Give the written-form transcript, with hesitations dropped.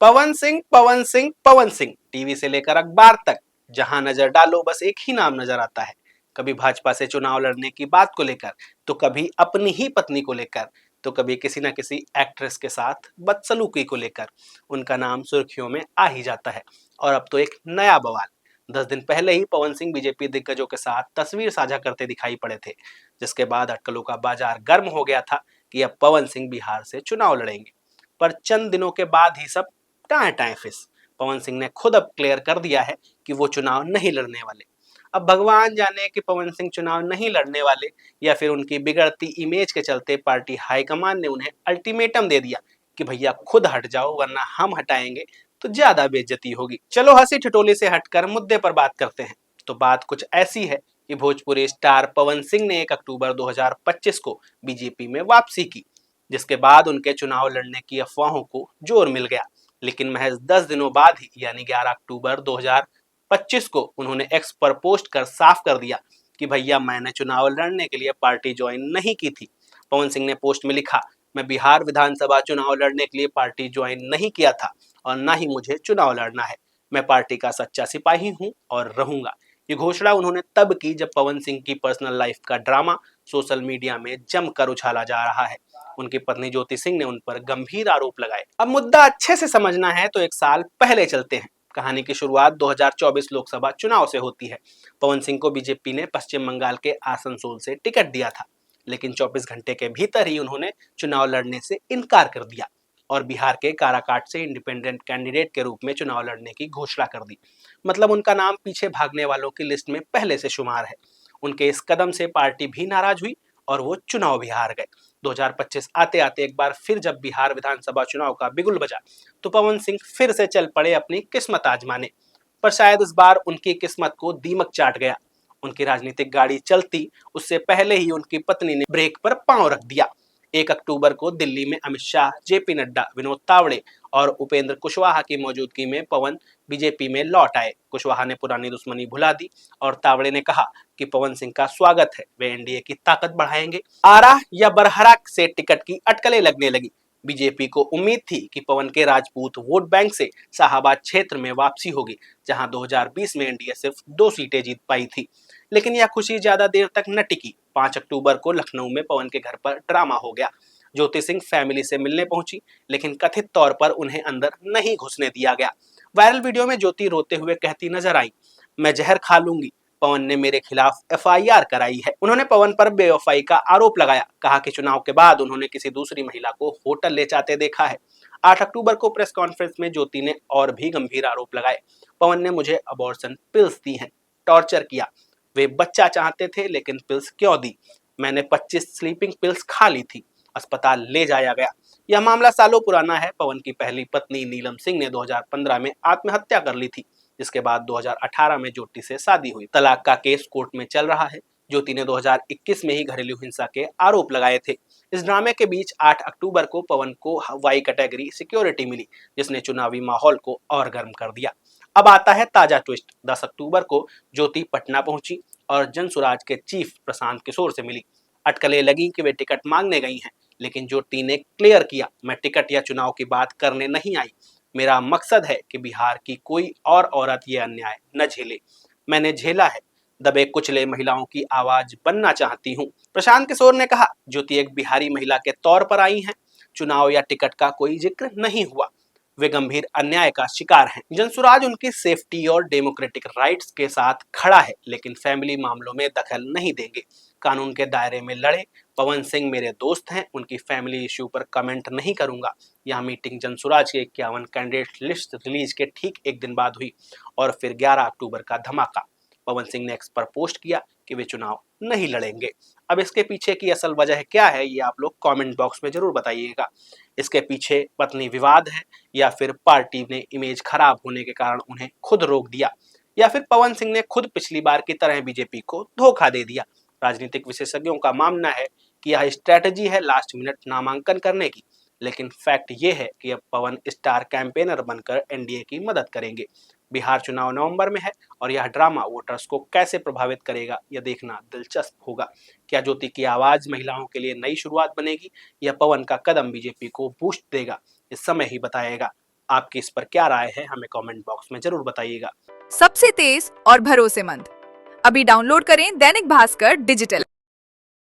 Pawan Singh, Pawan Singh, Pawan Singh, TV से लेकर अखबार तक जहां नजर डालो बस एक ही नाम नजर आता है। कभी भाजपा से चुनाव लड़ने की बात को लेकर, तो कभी अपनी ही पत्नी को लेकर, तो कभी किसी न किसी एक्ट्रेस के साथ बदसलूकी को लेकर उनका नाम सुर्खियों में आ ही जाता है। और अब तो एक नया बवाल। 10 दिन पहले ही पवन सिंह बीजेपी दिग्गजों के साथ तस्वीर साझा करते दिखाई पड़े थे, जिसके बाद अटकलों का बाजार गर्म हो गया था कि अब पवन सिंह बिहार से चुनाव लड़ेंगे। पर चंद दिनों के बाद ही सब टाएं टाएं फिस। पवन सिंह ने खुद अब क्लियर कर दिया है कि वो चुनाव नहीं लड़ने वाले। अब भगवान जाने कि पवन सिंह चुनाव नहीं लड़ने वाले या फिर उनकी बिगड़ती इमेज के चलते पार्टी हाईकमान ने उन्हें अल्टीमेटम दे दिया कि भैया खुद हट जाओ वरना हम हटाएंगे तो ज्यादा बेइज्जती होगी। चलो हंसी ठिठोली से हटकर मुद्दे पर बात करते हैं। तो बात कुछ ऐसी है कि भोजपुरी स्टार पवन सिंह ने 1 अक्टूबर 2025 को बीजेपी में वापसी की, जिसके बाद उनके चुनाव लड़ने की अफवाहों को जोर मिल गया। लेकिन महज 10 दिनों बाद ही यानी 11 अक्टूबर 2025 को उन्होंने एक्स पर पोस्ट कर साफ कर दिया कि भैया मैंने चुनाव लड़ने के लिए पार्टी ज्वाइन नहीं की थी। पवन सिंह ने पोस्ट में लिखा, मैं बिहार विधानसभा चुनाव लड़ने के लिए पार्टी ज्वाइन नहीं किया था और ना ही मुझे चुनाव लड़ना है। मैं पार्टी का सच्चा सिपाही हूं और रहूंगा। ये घोषणा उन्होंने तब की जब पवन सिंह की पर्सनल लाइफ का ड्रामा सोशल मीडिया में जमकर उछाला जा रहा है। उनकी पत्नी ज्योति सिंह ने उन पर गंभीर आरोप लगाए। अब मुद्दा अच्छे से समझना है तो एक साल पहले चलते हैं। कहानी की शुरुआत 2024 लोकसभा चुनाव से होती है। पवन सिंह को बीजेपी ने पश्चिम बंगाल के आसनसोल से टिकट दिया था, लेकिन 24 घंटे के भीतर ही उन्होंने चुनाव लड़ने से इनकार कर दिया और बिहार के काराकाट से इंडिपेंडेंट कैंडिडेट के रूप में चुनाव लड़ने की घोषणा कर दी। मतलब उनका नाम पीछे भागने वालों की लिस्ट में पहले से शुमार है। उनके इस कदम से पार्टी भी नाराज हुई और वो चुनाव भी हार गए। 2025 आते आते एक बार फिर जब बिहार विधानसभा चुनाव का बिगुल बजा तो पवन सिंह फिर से चल पड़े अपनी किस्मत आजमाने। पर शायद इस बार उनकी किस्मत को दीमक चाट गया। उनकी राजनीतिक गाड़ी चलती उससे पहले ही उनकी पत्नी ने ब्रेक पर पांव रख दिया। 1 अक्टूबर को दिल्ली में अमित शाह, जेपी नड्डा, विनोद तावड़े और उपेंद्र कुशवाहा की मौजूदगी में पवन बीजेपी में लौट आए। कुशवाहा ने पुरानी दुश्मनी भुला दी और तावड़े ने कहा कि पवन सिंह का स्वागत है, वे एनडीए की ताकत बढ़ाएंगे। आरा या बरहरा से टिकट की अटकलें लगने लगी। बीजेपी को उम्मीद थी कि पवन के राजपूत वोट बैंक से शाहबाद क्षेत्र में वापसी होगी, जहां 2020 में एनडीए सिर्फ 2 सीटें जीत पाई थी। लेकिन यह खुशी ज्यादा देर तक न टिकी। 5 अक्टूबर को लखनऊ में पवन के घर पर ड्रामा हो गया। ज्योति सिंह फैमिली से मिलने पहुंची, लेकिन कथित तौर पर उन्हें अंदर नहीं घुसने दिया गया। वायरल वीडियो में ज्योति रोते हुए कहती नजर आई, मैं जहर खा लूंगी, पवन ने मेरे खिलाफ एफआईआर कराई है। उन्होंने पवन पर बेवफाई का आरोप लगाया। कहा कि चुनाव के बाद उन्होंने किसी दूसरी महिला को होटल ले जाते देखा है। 8 अक्टूबर को प्रेस कॉन्फ्रेंस में ज्योति ने और भी गंभीर आरोप लगाए। पवन ने मुझे अबॉर्शन पिल्स दी हैं, टॉर्चर किया। वे बच्चा चाहते थे लेकिन पिल्स क्यों दी? मैंने 25 स्लीपिंग पिल्स खा ली थी, अस्पताल ले जाया गया। यह मामला सालों पुराना है। पवन की पहली पत्नी नीलम सिंह ने 2015 में आत्महत्या कर ली थी, जिसके बाद 2018 में ज्योति से शादी हुई। तलाक का केस कोर्ट में चल रहा है। ज्योति ने 2021 में ही घरेलू हिंसा के आरोप लगाए थे। इस ड्रामे के बीच 8 अक्टूबर को पवन को हवाई कैटेगरी सिक्योरिटी मिली, जिसने चुनावी माहौल को और गर्म कर दिया। अब आता है ताजा ट्विस्ट। 10 अक्टूबर को ज्योति पटना पहुंची और जनसुराज के चीफ प्रशांत किशोर से मिली। अटकलें लगी कि वे टिकट मांगने गई हैं, लेकिन ज्योति ने क्लियर किया, मैं टिकट या चुनाव की बात करने नहीं आई। मेरा मकसद है कि बिहार की कोई और औरत ये अन्याय न झेले। मैंने झेला है। दबे कुचले महिलाओं की आवाज बनना चाहती हूँ। प्रशांत किशोर ने कहा, ज्योति एक बिहारी महिला के तौर पर आई हैं। चुनाव या टिकट का कोई जिक्र नहीं हुआ। वे गंभीर अन्याय का शिकार हैं। जनसुराज उनकी सेफ्टी और डेमोक्रेटिक राइट्स के साथ खड़ा है, लेकिन फैमिली मामलों में दखल नहीं देंगे। कानून के दायरे में लड़े। पवन सिंह मेरे दोस्त हैं, उनकी फैमिली इश्यू पर कमेंट नहीं करूंगा। यह मीटिंग जनसुराज के 51 कैंडिडेट लिस्ट रिलीज के ठीक एक दिन बाद हुई और फिर 11 अक्टूबर का धमाका। पवन सिंह ने एक्स पर पोस्ट किया कि वे चुनाव नहीं लड़ेंगे। अब इसके पीछे की असल वजह क्या है, ये आप लोग कमेंट बॉक्स में जरूर बताइएगा। इसके पीछे पत्नी विवाद है या फिर पार्टी ने इमेज खराब होने के कारण उन्हें खुद रोक दिया, या फिर पवन सिंह ने खुद पिछली बार की तरह बीजेपी को धोखा दे दिया। राजनीतिक विशेषज्ञों का मानना है कि यह स्ट्रेटजी है लास्ट मिनट नामांकन करने की, लेकिन फैक्ट ये है कि अब पवन स्टार कैंपेनर बनकर एनडीए की मदद करेंगे। बिहार चुनाव नवंबर में है और यह ड्रामा वोटर्स को कैसे प्रभावित करेगा यह देखना दिलचस्प होगा। क्या ज्योति की आवाज महिलाओं के लिए नई शुरुआत बनेगी या पवन का कदम बीजेपी को बूस्ट देगा, इस समय ही बताएगा। आपकी इस पर क्या राय है, हमें कमेंट बॉक्स में जरूर बताइएगा। सबसे तेज और भरोसेमंद, अभी डाउनलोड करें दैनिक भास्कर डिजिटल।